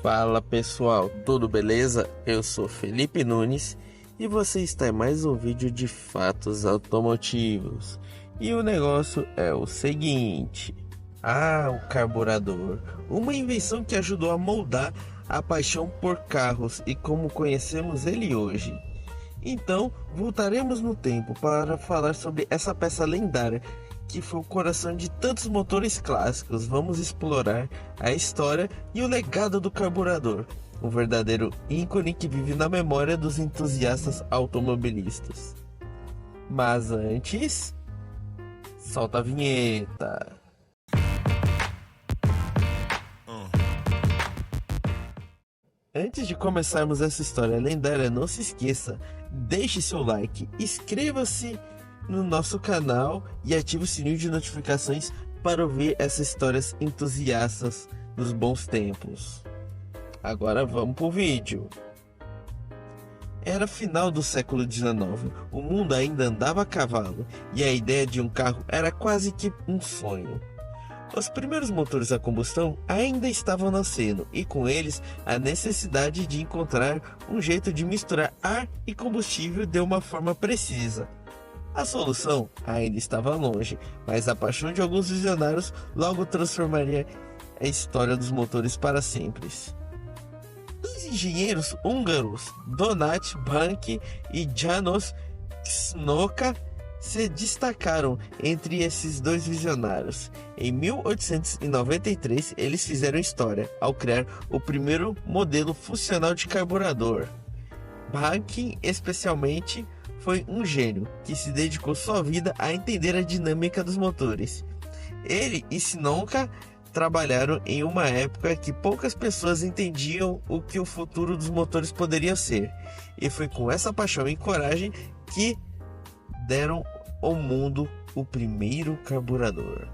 Fala pessoal, tudo beleza? Eu sou Felipe Nunes e você está em mais um vídeo de fatos automotivos. E o negócio é o seguinte: o carburador, uma invenção que ajudou a moldar a paixão por carros e como conhecemos ele hoje. Então, voltaremos no tempo para falar sobre essa peça lendária que foi o coração de tantos motores clássicos. Vamos explorar a história e o legado do carburador, um verdadeiro ícone que vive na memória dos entusiastas automobilistas. Mas antes, solta a vinheta. Antes de começarmos essa história lendária, não se esqueça, deixe seu like, inscreva-se no nosso canal e ative o sininho de notificações para ouvir essas histórias entusiastas dos bons tempos. Agora vamos pro vídeo. Era final do século XIX, o mundo ainda andava a cavalo e a ideia de um carro era quase que um sonho. Os primeiros motores a combustão ainda estavam nascendo e com eles a necessidade de encontrar um jeito de misturar ar e combustível de uma forma precisa. A solução ainda estava longe, mas a paixão de alguns visionários logo transformaria a história dos motores para sempre. Dois engenheiros húngaros, Donát Bánki e János Csonka, se destacaram entre esses dois visionários. Em 1893, eles fizeram história ao criar o primeiro modelo funcional de carburador. Bánki, especialmente, foi um gênio que se dedicou sua vida a entender a dinâmica dos motores. Ele e Csonka trabalharam em uma época que poucas pessoas entendiam o que o futuro dos motores poderia ser, e foi com essa paixão e coragem que deram ao mundo o primeiro carburador.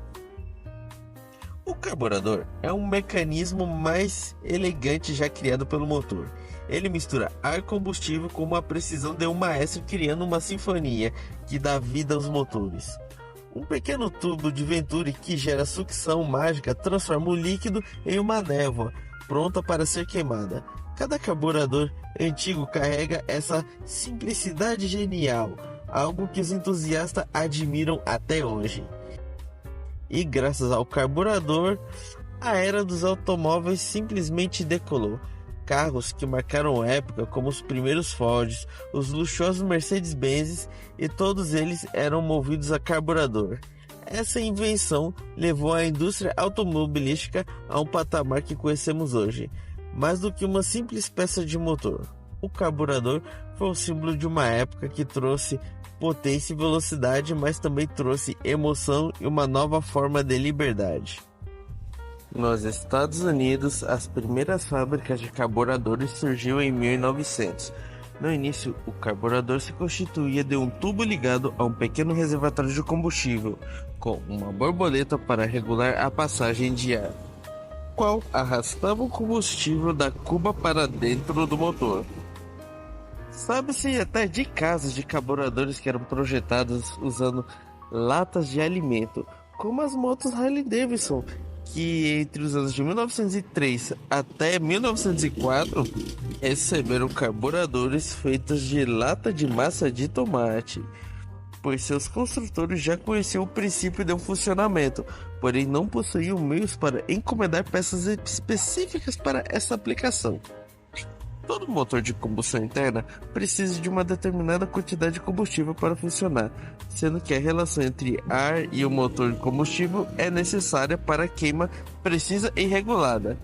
O carburador é um mecanismo mais elegante já criado pelo motor. Ele mistura ar e combustível com uma precisão de um maestro, criando uma sinfonia que dá vida aos motores. Um pequeno tubo de Venturi que gera sucção mágica transforma o líquido em uma névoa pronta para ser queimada. Cada carburador antigo carrega essa simplicidade genial, algo que os entusiastas admiram até hoje. E graças ao carburador, a era dos automóveis simplesmente decolou. Carros que marcaram época, como os primeiros Fords, os luxuosos Mercedes-Benz, e todos eles eram movidos a carburador. Essa invenção levou a indústria automobilística a um patamar que conhecemos hoje. Mais do que uma simples peça de motor, o carburador foi o símbolo de uma época que trouxe potência e velocidade, mas também trouxe emoção e uma nova forma de liberdade. Nos Estados Unidos, as primeiras fábricas de carburadores surgiram em 1900. No início, o carburador se constituía de um tubo ligado a um pequeno reservatório de combustível, com uma borboleta para regular a passagem de ar, qual arrastava o combustível da cuba para dentro do motor. Sabe-se até de casos de carburadores que eram projetados usando latas de alimento, como as motos Harley-Davidson, que entre os anos de 1903 até 1904 receberam carburadores feitos de lata de massa de tomate, pois seus construtores já conheciam o princípio de funcionamento, porém não possuíam meios para encomendar peças específicas para essa aplicação. Todo motor de combustão interna precisa de uma determinada quantidade de combustível para funcionar, sendo que a relação entre ar e o motor de combustível é necessária para a queima precisa e regulada.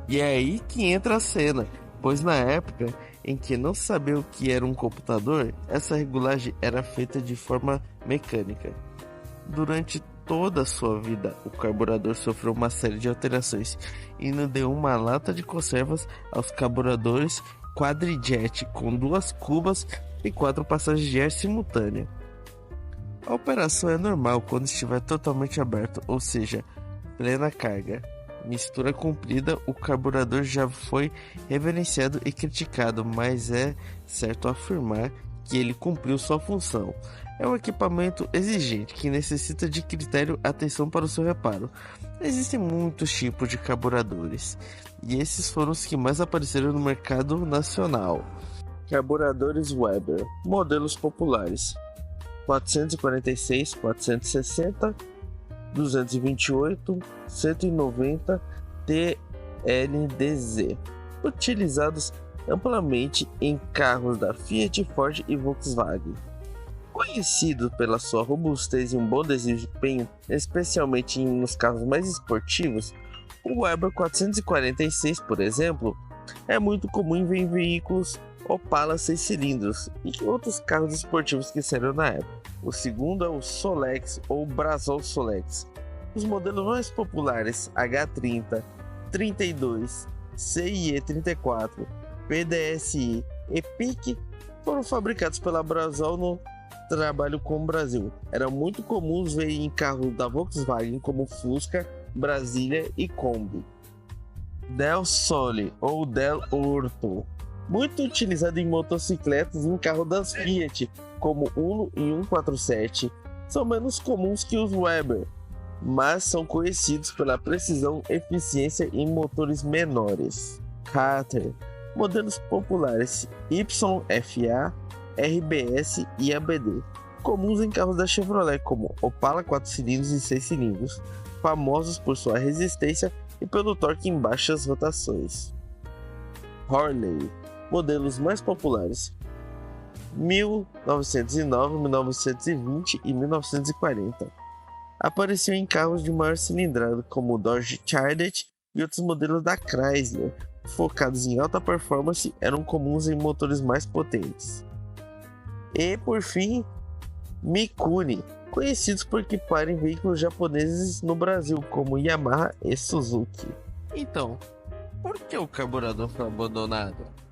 E é aí que entra a cena, pois na época em que não se sabia o que era um computador, essa regulagem era feita de forma mecânica. Durante toda a sua vida, o carburador sofreu uma série de alterações, indo de uma lata de conservas aos carburadores quadrijet com 2 cubas e 4 passagens de ar simultânea. A operação é normal quando estiver totalmente aberto, ou seja, plena carga. Mistura comprida, o carburador já foi reverenciado e criticado, mas é certo afirmar que ele cumpriu sua função. É um equipamento exigente que necessita de critério e atenção para o seu reparo. Existem muitos tipos de carburadores e esses foram os que mais apareceram no mercado nacional. Carburadores Weber, modelos populares: 446, 460, 228, 190 TLDZ, utilizados amplamente em carros da Fiat, Ford e Volkswagen. Conhecido pela sua robustez e um bom desempenho, especialmente nos carros mais esportivos, o Weber 446, por exemplo, é muito comum em veículos Opala 6 cilindros e outros carros esportivos que saíram na época. O segundo é o Solex ou Brasol Solex. Os modelos mais populares H30, 32, CIE34, PDSI e PIC foram fabricados pela Brasol no trabalho com o Brasil. Era muito comum ver em carros da Volkswagen como Fusca, Brasília e Kombi. Del Sole ou Del Orto, muito utilizado em motocicletas e em carros das Fiat, como Uno e 147, são menos comuns que os Weber, mas são conhecidos pela precisão e eficiência em motores menores. Carter, modelos populares YFA, RBS e ABD, comuns em carros da Chevrolet como Opala 4 cilindros e 6 cilindros, famosos por sua resistência e pelo torque em baixas rotações. Horley, modelos mais populares 1909, 1920 e 1940. Apareciam em carros de maior cilindrada como o Dodge Charger e outros modelos da Chrysler, focados em alta performance, eram comuns em motores mais potentes. E por fim, Mikuni, conhecidos por equiparem veículos japoneses no Brasil como Yamaha e Suzuki. Então, por que o carburador foi abandonado?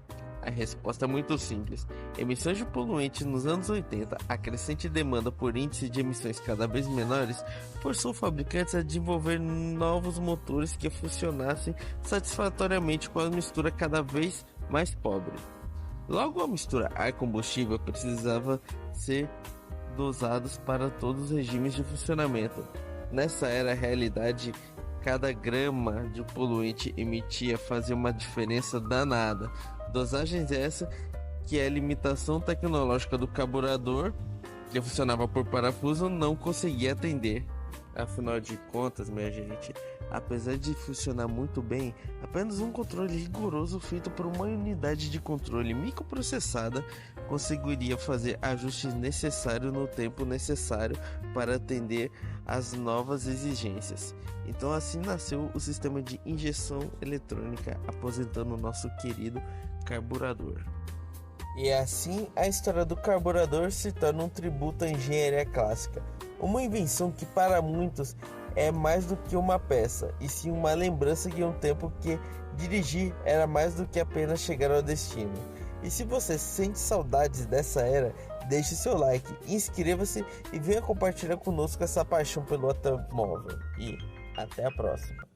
A resposta é muito simples. Emissões de poluentes nos anos 80, a crescente demanda por índices de emissões cada vez menores, forçou fabricantes a desenvolver novos motores que funcionassem satisfatoriamente com a mistura cada vez mais pobre. Logo, a mistura ar-combustível precisava ser dosados para todos os regimes de funcionamento. Nessa era, a realidade, cada grama de poluente emitia fazia uma diferença danada. Dosagens essa que a limitação tecnológica do carburador, que funcionava por parafuso, não conseguia atender. Afinal de contas, minha gente, apesar de funcionar muito bem, apenas um controle rigoroso feito por uma unidade de controle microprocessada conseguiria fazer ajustes necessários no tempo necessário para atender às novas exigências. Então assim nasceu o sistema de injeção eletrônica, aposentando o nosso querido carburador. E assim a história do carburador se torna um tributo à engenharia clássica, uma invenção que para muitos é mais do que uma peça, e sim uma lembrança de um tempo que dirigir era mais do que apenas chegar ao destino. E se você sente saudades dessa era, deixe seu like, inscreva-se e venha compartilhar conosco essa paixão pelo automóvel. E até a próxima.